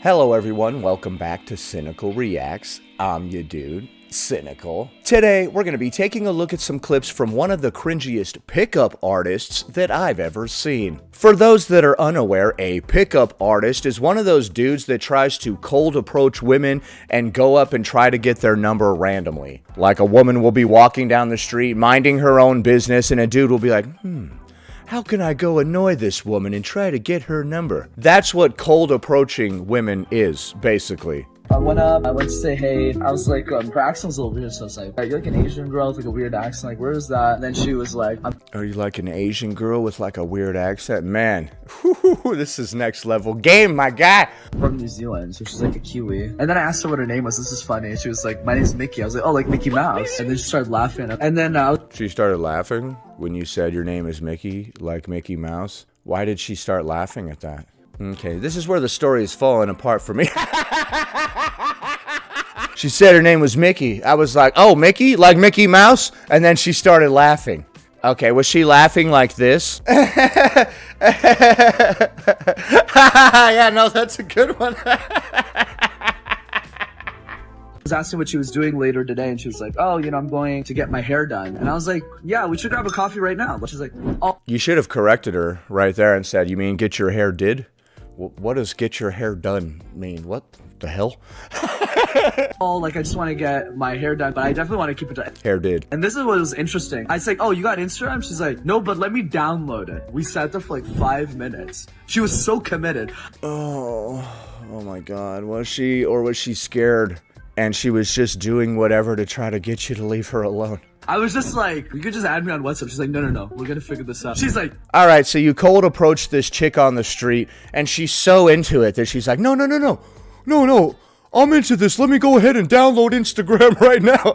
Hello everyone, welcome back to Cynical Reacts. I'm your dude, Cynical. Today, we're going to be taking a look at some clips from one of the cringiest pickup artists that I've ever seen. For those that are unaware, a pickup artist is one of those dudes that tries to cold approach women and go up and try to get their number randomly. Like a woman will be walking down the street, minding her own business, and a dude will be like, how can I go annoy this woman and try to get her number? That's what cold approaching women is, basically. I went up, I went to say hey. I was like, her accent was a little weird, so I was like, you're like an Asian girl with like a weird accent, like, where is that? And then she was like, Are you like an Asian girl with like a weird accent? Man, this is next level game, my guy. From New Zealand, so she's like a Kiwi. And then I asked her what her name was. This is funny. She was like, my name's Mickey. I was like, oh, like Mickey Mouse. And then she started laughing. And then she started laughing when you said your name is Mickey, like Mickey Mouse. Why did she start laughing at that? Okay, this is where the story is falling apart for me. She said her name was Mickey. I was like, oh, Mickey? Like Mickey Mouse? And then she started laughing. Okay, was she laughing like this? Yeah, no, that's a good one. I was asking what she was doing later today, and she was like, oh, you know, I'm going to get my hair done. And I was like, yeah, we should grab a coffee right now. But she's like, oh. You should have corrected her right there and said, you mean get your hair did? What does get your hair done mean? What the hell? Oh, like I just want to get my hair done, but I definitely want to keep it done. Hair did. And this is what was interesting. I was like, oh, you got Instagram? She's like, no, but let me download it. We sat there for like 5 minutes. She was so committed. Oh my God. Was she, or was she scared? And she was just doing whatever to try to get you to leave her alone. I was just like, you could just add me on WhatsApp. She's like, no, we're gonna figure this out. She's like, all right, so you cold approach this chick on the street, and she's so into it that she's like, no, I'm into this. Let me go ahead and download Instagram right now.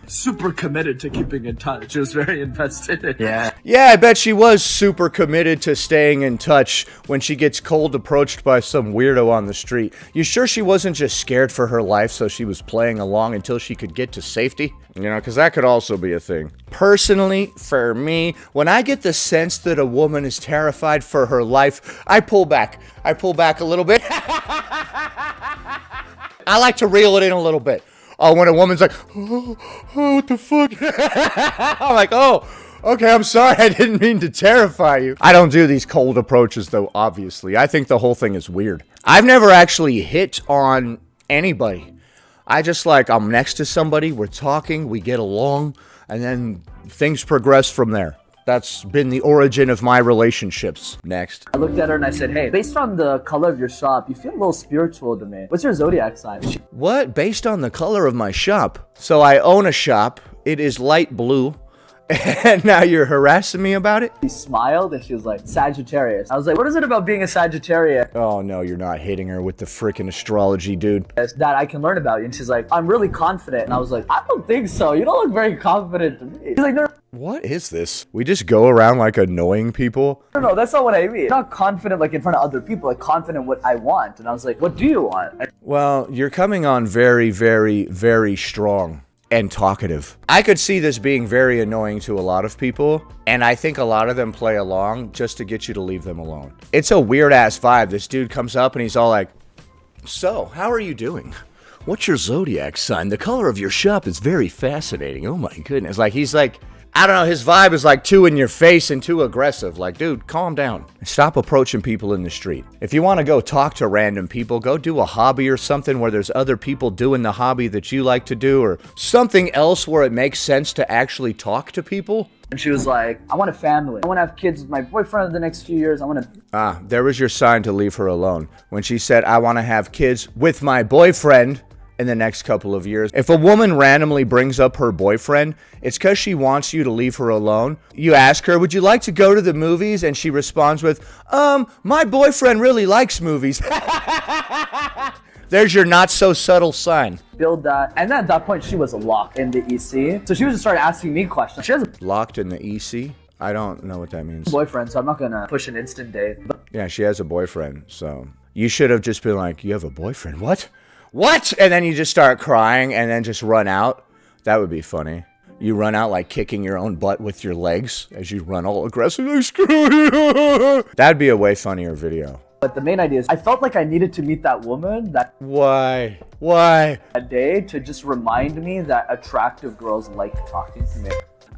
Super committed to keeping in touch. She was very invested. Yeah, I bet she was super committed to staying in touch when she gets cold approached by some weirdo on the street. You sure she wasn't just scared for her life, so she was playing along until she could get to safety? You know, because that could also be a thing. Personally, for me, when I get the sense that a woman is terrified for her life, I pull back. I pull back a little bit. I like to reel it in a little bit. Oh, when a woman's like, oh, what the fuck? I'm like, oh, okay, I'm sorry. I didn't mean to terrify you. I don't do these cold approaches, though, obviously. I think the whole thing is weird. I've never actually hit on anybody. I just like, I'm next to somebody, we're talking, we get along, and then things progress from there. That's been the origin of my relationships. Next. I looked at her and I said, hey, based on the color of your shop, you feel a little spiritual to me. What's your zodiac sign? What? Based on the color of my shop? So I own a shop. It is light blue. And now you're harassing me about it? She smiled and she was like, Sagittarius. I was like, what is it about being a Sagittarius? Oh no, you're not hitting her with the freaking astrology, dude. That I can learn about you. And she's like, I'm really confident. And I was like, I don't think so. You don't look very confident to me. She's like, no. What is this? We just go around like annoying people? No, that's not what I mean. I'm not confident like in front of other people, like confident what I want. And I was like, what do you want? Well, you're coming on very, very, very strong and talkative. I could see this being very annoying to a lot of people, and I think a lot of them play along just to get you to leave them alone. It's a weird-ass vibe. This dude comes up and he's all like, so, how are you doing? What's your zodiac sign? The color of your shop is very fascinating. Oh my goodness. Like, he's like, I don't know, his vibe is like too in your face and too aggressive. Like, dude, calm down. Stop approaching people in the street. If you want to go talk to random people, go do a hobby or something where there's other people doing the hobby that you like to do, or something else where it makes sense to actually talk to people. And she was like, I want a family. I want to have kids with my boyfriend in the next few years. I want to... Ah, there was your sign to leave her alone. When she said, I want to have kids with my boyfriend in the next couple of years. If a woman randomly brings up her boyfriend, it's because she wants you to leave her alone. You ask her, would you like to go to the movies? And she responds with, my boyfriend really likes movies. There's your not so subtle sign. Build that. And then at that point, she was locked in the EC. So she was just started asking me questions. She has a locked in the EC? I don't know what that means. Boyfriend, so I'm not gonna push an instant date. Yeah, she has a boyfriend, so you should have just been like, you have a boyfriend? What? And then you just start crying and then just run out. That would be funny. You run out like kicking your own butt with your legs as you run all aggressive. Like, screw you. That'd be a way funnier video. But the main idea is I felt like I needed to meet that woman that Why? day to just remind me that attractive girls like talking to me.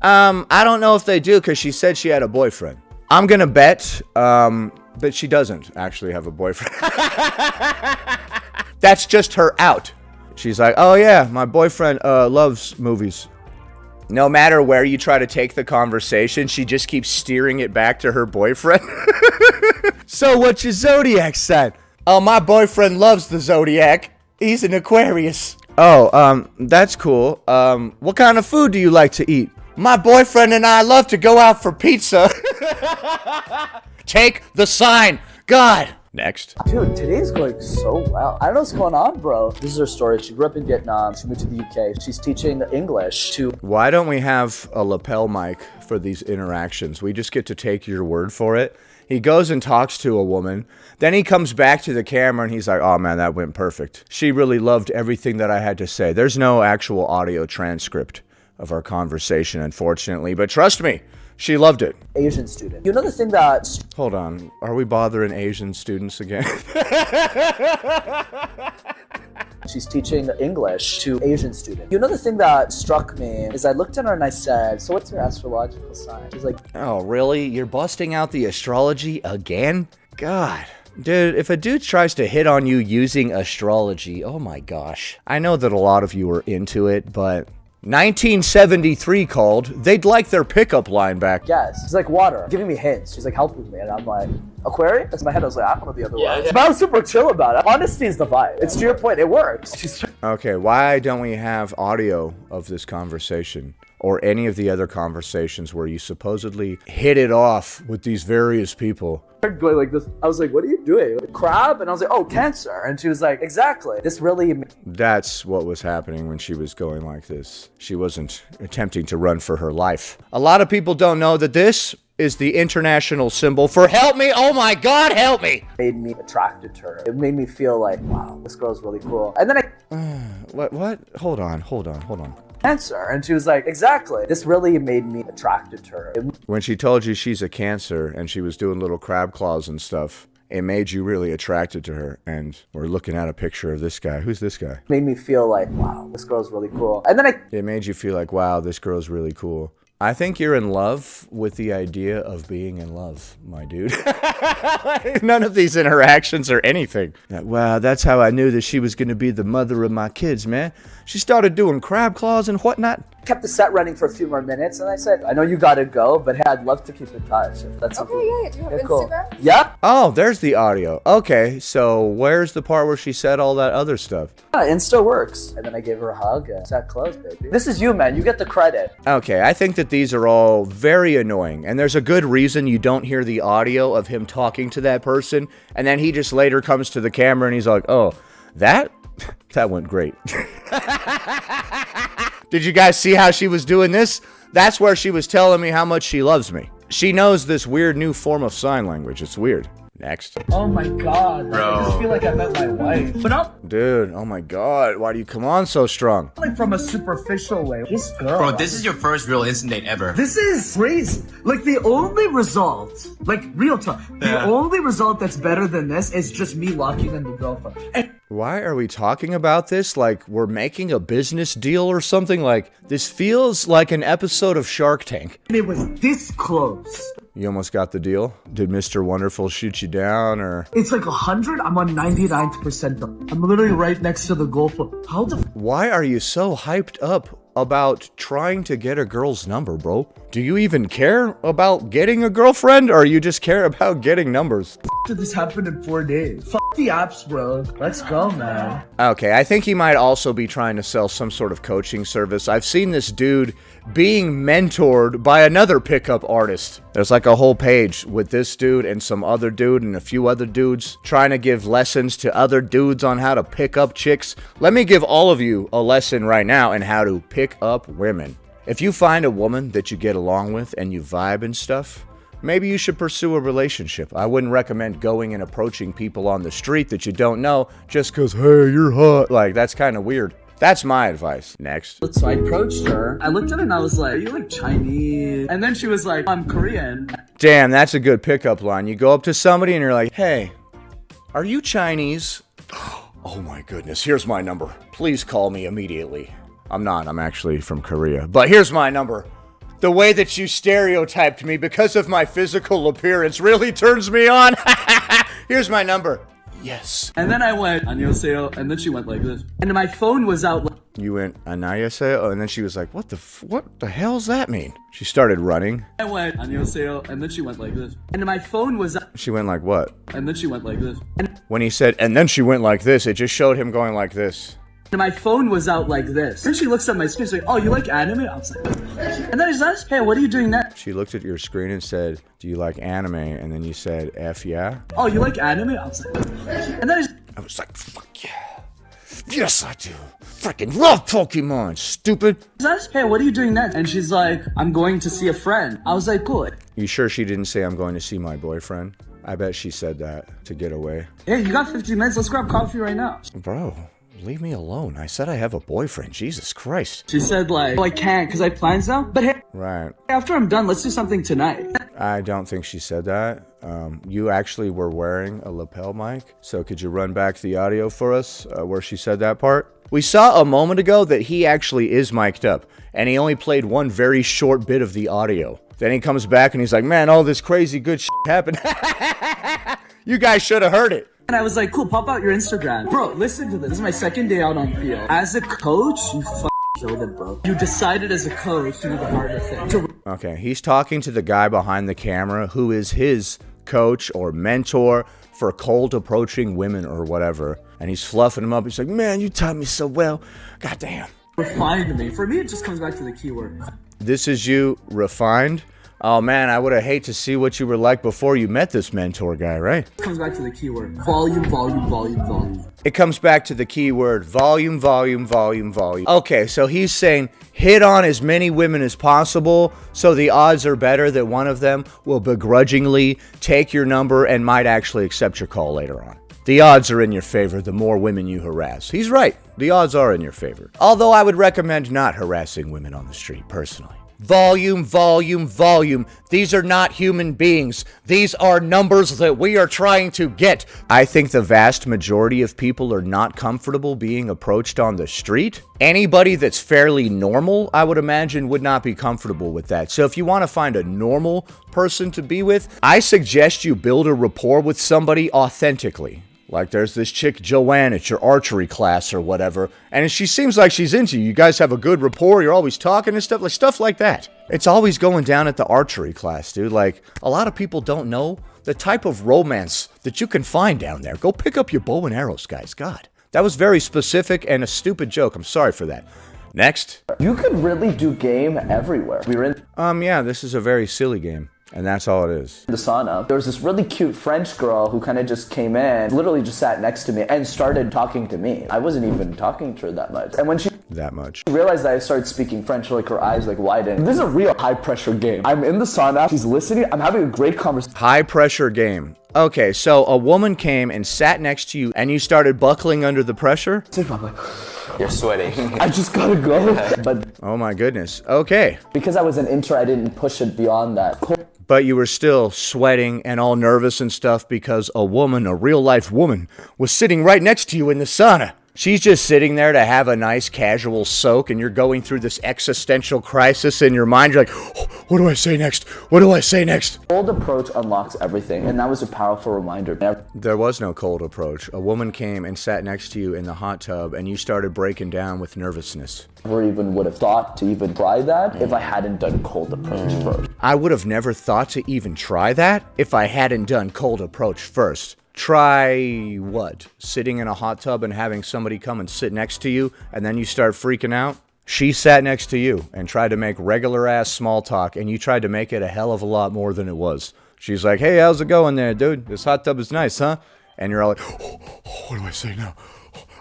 I don't know if they do, because she said she had a boyfriend. I'm gonna bet that she doesn't actually have a boyfriend. That's just her out. She's like, oh yeah, my boyfriend loves movies. No matter where you try to take the conversation, she just keeps steering it back to her boyfriend. So what's your zodiac sign? Oh, my boyfriend loves the zodiac. He's an Aquarius. Oh, that's cool. What kind of food do you like to eat? My boyfriend and I love to go out for pizza. Take the sign. God. Next. Dude, today's going so well. I don't know what's going on, bro. This is her story. She grew up in Vietnam. She moved to the UK. She's teaching English to... Why don't we have a lapel mic for these interactions? We just get to take your word for it. He goes and talks to a woman. Then he comes back to the camera and he's like, oh man, that went perfect. She really loved everything that I had to say. There's no actual audio transcript of our conversation, unfortunately. But trust me, she loved it. Asian student. You know the thing that... Hold on. Are we bothering Asian students again? She's teaching English to Asian students. You know the thing that struck me is I looked at her and I said, so what's your astrological sign? She's like, oh, really? You're busting out the astrology again? God. Dude, if a dude tries to hit on you using astrology, oh my gosh. I know that a lot of you are into it, but... 1973 called, they'd like their pickup line back. yes. She's like, water, giving me hints. She's like, helping me. And I'm like, Aquarius? That's my head. I was like, I don't know the other one. But I was super chill about it. Honesty is the vibe. It's to your point. It works. Okay, why don't we have audio of this conversation? Or any of the other conversations where you supposedly hit it off with these various people? Going like this. I was like, what are you doing? Crab? And I was like, oh, Cancer. And she was like, exactly. This really... That's what was happening when she was going like this. She wasn't attempting to run for her life. A lot of people don't know that this is the international symbol for help me. Oh my God, help me. made me attracted to her. It made me feel like, wow, this girl's really cool. And then What? Hold on. Cancer. And she was like, exactly. This really made me attracted to her. When she told you she's a Cancer and she was doing little crab claws and stuff, it made you really attracted to her. And we're looking at a picture of this guy. Who's this guy? Made me feel like, wow, this girl's really cool. And then It made you feel like, wow, this girl's really cool. I think you're in love with the idea of being in love, my dude. None of these interactions are anything. Wow, that's how I knew that she was going to be the mother of my kids, man. She started doing crab claws and whatnot. kept the set running for a few more minutes, and I said, I know you gotta go, but hey, I'd love to keep in touch. If that's Okay, yeah. Do you have cool. Instagram? Yeah. Oh, there's the audio. Okay, so where's the part where she said all that other stuff? Yeah, Insta works. And then I gave her a hug and set closed, baby. This is you, man. You get the credit. Okay, I think that these are all very annoying, and there's a good reason you don't hear the audio of him talking to that person, and then he just later comes to the camera and he's like, oh, that went great. Did you guys see how she was doing this? That's where she was telling me how much she loves me. She knows this weird new form of sign language. It's weird. Next. Oh my god, Bro. I just feel like I met my wife. But not Dude, oh my god, why do you come on so strong? like from a superficial way. This girl. Bro, this is your first real instant date ever. This is crazy. Like the only result, like real talk, the Yeah. only result that's better than this is just me locking in the girlfriend. And Why are we talking about this like we're making a business deal or something? Like, this feels like an episode of Shark Tank. it was this close. You almost got the deal? Did Mr. Wonderful shoot you down, or? It's like 100. I'm on 99th percentile. I'm literally right next to the goal post. How the Why are you so hyped up about trying to get a girl's number, bro? Do you even care about getting a girlfriend, or you just care about getting numbers? did this happen in 4 days? Fuck the apps, bro. Let's go, man. Okay, I think he might also be trying to sell some sort of coaching service. I've seen this dude being mentored by another pickup artist. There's like a whole page with this dude and some other dude and a few other dudes trying to give lessons to other dudes on how to pick up chicks. Let me give all of you a lesson right now in how to pick up women. If you find a woman that you get along with and you vibe and stuff, maybe you should pursue a relationship. I wouldn't recommend going and approaching people on the street that you don't know just because, hey, you're hot. Like, that's kind of weird. That's my advice. Next. So I approached her. I looked at her and I was like, are you like Chinese? And then she was like, I'm Korean. Damn, that's a good pickup line. You go up to somebody and you're like, hey, Are you Chinese? Oh my goodness, here's my number. Please call me immediately. I'm not, I'm actually from Korea. But here's my number. The way that you stereotyped me because of my physical appearance really turns me on. Here's my number. Yes. And then I went, 안녕하세요, and then she went like this. And my phone was out. You went, 안녕하세요, and then she was like, what the hell's that mean? She started running. I went, 안녕하세요, and then she went like this. And my phone was out. She went like what? And then she went like this. And when he said, and then she went like this, it just showed him going like this. And my phone was out like this. Then she looks at my screen, she's like, oh, you like anime? I was like, and then he says, hey, what are you doing next? She looked at your screen and said, do you like anime? And then you said, F yeah? Oh, you like anime? I was like, and then I was like, fuck yeah. Yes, I do. Freaking love Pokemon, stupid. He says, hey, what are you doing next? And she's like, I'm going to see a friend. I was like, cool. You sure she didn't say I'm going to see my boyfriend? I bet she said that to get away. Hey, you got 15 minutes, let's grab coffee right now. Bro. Leave me alone. I said I have a boyfriend. Jesus Christ. She said like, oh, I can't because I have plans now. But hey, right. After I'm done, let's do something tonight. I don't think she said that. You actually were wearing a lapel mic. So could you run back the audio for us where she said that part? We saw a moment ago that he actually is mic'd up. And he only played one very short bit of the audio. Then he comes back and he's like, man, all this crazy good shit happened. You guys should have heard it. And I was like, cool, pop out your Instagram. Bro, listen to this. This is my second day out on field. As a coach, you killed it, bro. You decided as a coach to do the harder thing. Okay, he's talking to the guy behind the camera who is his coach or mentor for cold approaching women or whatever. And he's fluffing him up. He's like, man, you taught me so well. Goddamn. Refined me. For me, it just comes back to the keyword. This is you refined? Oh man, I would have hate to see what you were like before you met this mentor guy, right? It comes back to the keyword. Volume, volume, volume, volume. It comes back to the keyword volume, volume, volume, volume. Okay, so he's saying hit on as many women as possible so the odds are better that one of them will begrudgingly take your number and might actually accept your call later on. The odds are in your favor the more women you harass. He's right. The odds are in your favor. Although I would recommend not harassing women on the street, personally. Volume, volume, volume. These are not human beings. These are numbers that we are trying to get. I think the vast majority of people are not comfortable being approached on the street. Anybody that's fairly normal, I would imagine, would not be comfortable with that. So if you want to find a normal person to be with, I suggest you build a rapport with somebody authentically. Like there's this chick, Joanne, at your archery class or whatever, and she seems like she's into you. You guys have a good rapport, you're always talking and stuff like that. It's always going down at the archery class, dude. Like, a lot of people don't know the type of romance that you can find down there. Go pick up your bow and arrows, guys. God. That was very specific and a stupid joke. I'm sorry for that. Next. You could really do game everywhere. We were in Yeah, this is a very silly game. And that's all it is. the sauna. There was this really cute French girl who kind of just came in, literally just sat next to me and started talking to me. I wasn't even talking to her that much. And when she that much realized that I started speaking French, like her eyes like widened. This is a real high pressure game. I'm in the sauna, she's listening, I'm having a great conversation. High pressure game. Okay, so a woman came and sat next to you and you started buckling under the pressure? You're sweating. I just gotta go. But oh my goodness. Okay. because I was an intro, I didn't push it beyond that. But you were still sweating and all nervous and stuff because a woman, a real life woman, was sitting right next to you in the sauna. She's just sitting there to have a nice casual soak and you're going through this existential crisis in your mind. You're like, oh, what do I say next? What do I say next? Cold approach unlocks everything, and that was a powerful reminder. There was no cold approach. A woman came and sat next to you in the hot tub and you started breaking down with nervousness. Never even would have thought to even try that if I hadn't done cold approach first. I would have never thought to even try that if I hadn't done cold approach first. Try what? Sitting in a hot tub and having somebody come and sit next to you and then you start freaking out? She sat next to you and tried to make regular ass small talk and you tried to make it a hell of a lot more than it was. She's like, hey, how's it going there, dude? This hot tub is nice, huh? And you're all like, oh, what do I say now?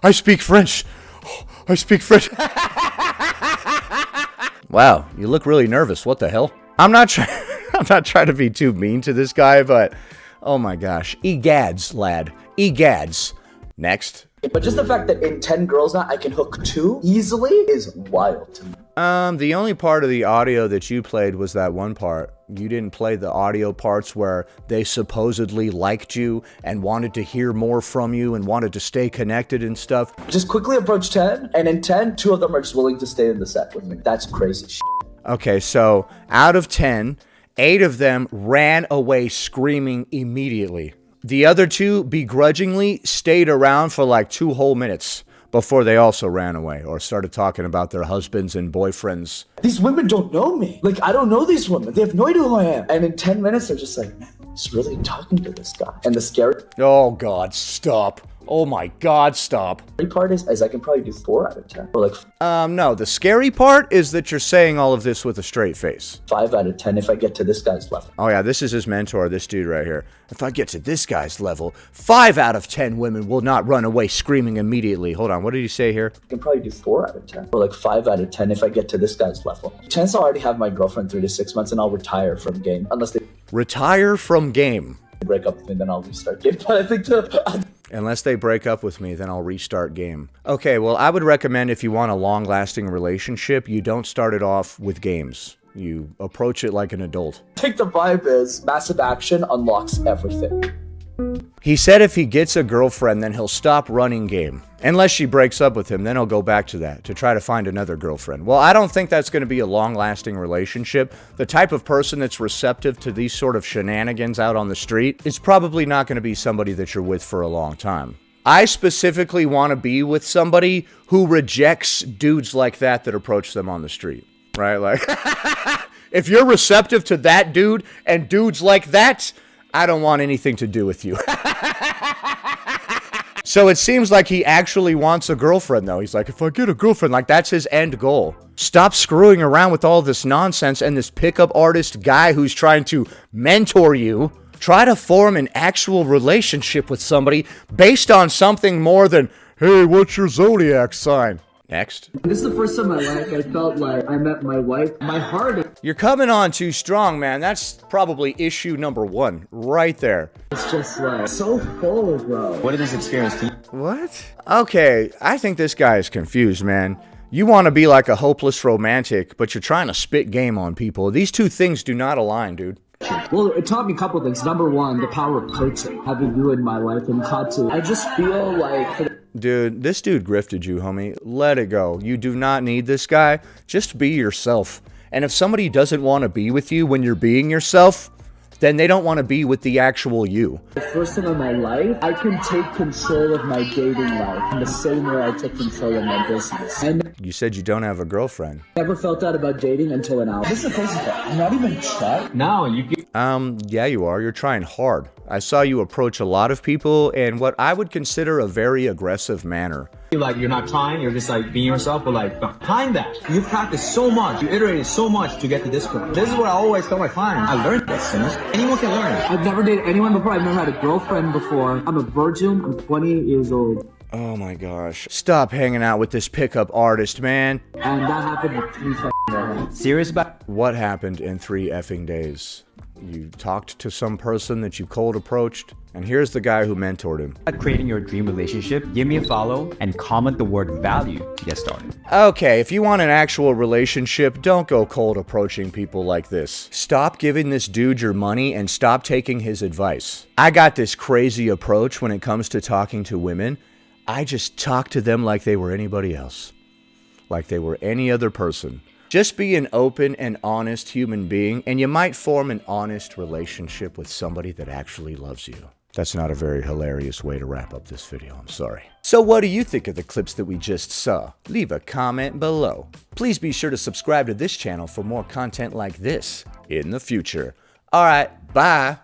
I speak French. I speak French. Wow, you look really nervous. What the hell? I'm not trying to be too mean to this guy, but oh my gosh. Egads, lad. Egads. Next. But just the fact that in 10 girls now I can hook 2 easily is wild to me. The only part of the audio that you played was that one part. You didn't play the audio parts where they supposedly liked you and wanted to hear more from you and wanted to stay connected and stuff. Just quickly approach 10, and in 10, 2 of them are just willing to stay in the set with me. That's crazy shit. Okay, so out of 10, 8 of them ran away screaming immediately. The other 2 begrudgingly stayed around for like 2 whole minutes before they also ran away or started talking about their husbands and boyfriends. These women don't know me. Like, I don't know these women. They have no idea who I am. And in 10 minutes, they're just like, man, he's really talking to this guy. And the scary Oh God, stop. Oh my God, stop. part is I can probably do 4 out of 10. Or like No, the scary part is that you're saying all of this with a straight face. 5 out of 10 if I get to this guy's level. Oh yeah, this is his mentor, this dude right here. If I get to this guy's level, 5 out of 10 women will not run away screaming immediately. Hold on, what did he say here? I can probably do 4 out of 10. Or like 5 out of 10 if I get to this guy's level. Chance I'll already have my girlfriend 3 to 6 months and I'll retire from game. Unless they Retire from game. break up with me, then I'll restart game. But I think Unless they break up with me, then I'll restart game. Okay, well, I would recommend if you want a long-lasting relationship, you don't start it off with games. You approach it like an adult. I think the vibe is massive action unlocks everything. He said if he gets a girlfriend, then he'll stop running game. Unless she breaks up with him, then he'll go back to that, to try to find another girlfriend. Well, I don't think that's going to be a long-lasting relationship. The type of person that's receptive to these sort of shenanigans out on the street is probably not going to be somebody that you're with for a long time. I specifically want to be with somebody who rejects dudes like that approach them on the street, right? Like, if you're receptive to that dude and dudes like that, I don't want anything to do with you. So it seems like he actually wants a girlfriend, though. He's like, if I get a girlfriend, like, that's his end goal. Stop screwing around with all this nonsense and this pickup artist guy who's trying to mentor you. Try to form an actual relationship with somebody based on something more than, hey, what's your zodiac sign? Next. This is the first time in my life I felt like I met my wife. My heart You're coming on too strong, man. That's probably issue number 1 right there. is just like so full, bro. What did this experience teach? What? Okay, I think this guy is confused, man. You want to be like a hopeless romantic, but you're trying to spit game on people. These two things do not align, dude. Well, it taught me a couple things. Number 1, the power of coaching. Having you in my life and Katu. I just feel like... Dude, this dude grifted you, homie. Let it go. You do not need this guy. Just be yourself. And if somebody doesn't want to be with you when you're being yourself, then they don't want to be with the actual you. The first time in my life, I can take control of my dating life in the same way I took control of my business. And You said you don't have a girlfriend. never felt that about dating until now. This is the crazy part. I'm not even trying. No, you get Yeah, you are. You're trying hard. I saw you approach a lot of people in what I would consider a very aggressive manner. like you're not trying, you're just like being yourself, but like behind that, you practice so much, you iterated so much to get to this point. This is what I always tell my clients. I learned this, you know? Anyone can learn. I've never dated anyone before. I've never had a girlfriend before. I'm a virgin. I'm 20 years old. Oh my gosh. Stop hanging out with this pickup artist, man. And that happened in 3 fucking days. Serious about What happened in 3 effing days? You talked to some person that you cold approached, and here's the guy who mentored him. creating your dream relationship, give me a follow and comment the word value to get started. Okay, if you want an actual relationship, don't go cold approaching people like this. Stop giving this dude your money and stop taking his advice. I got this crazy approach when it comes to talking to women. I just talk to them like they were anybody else. Like they were any other person. Just be an open and honest human being, and you might form an honest relationship with somebody that actually loves you. That's not a very hilarious way to wrap up this video, I'm sorry. So what do you think of the clips that we just saw? Leave a comment below. Please be sure to subscribe to this channel for more content like this in the future. Alright, bye!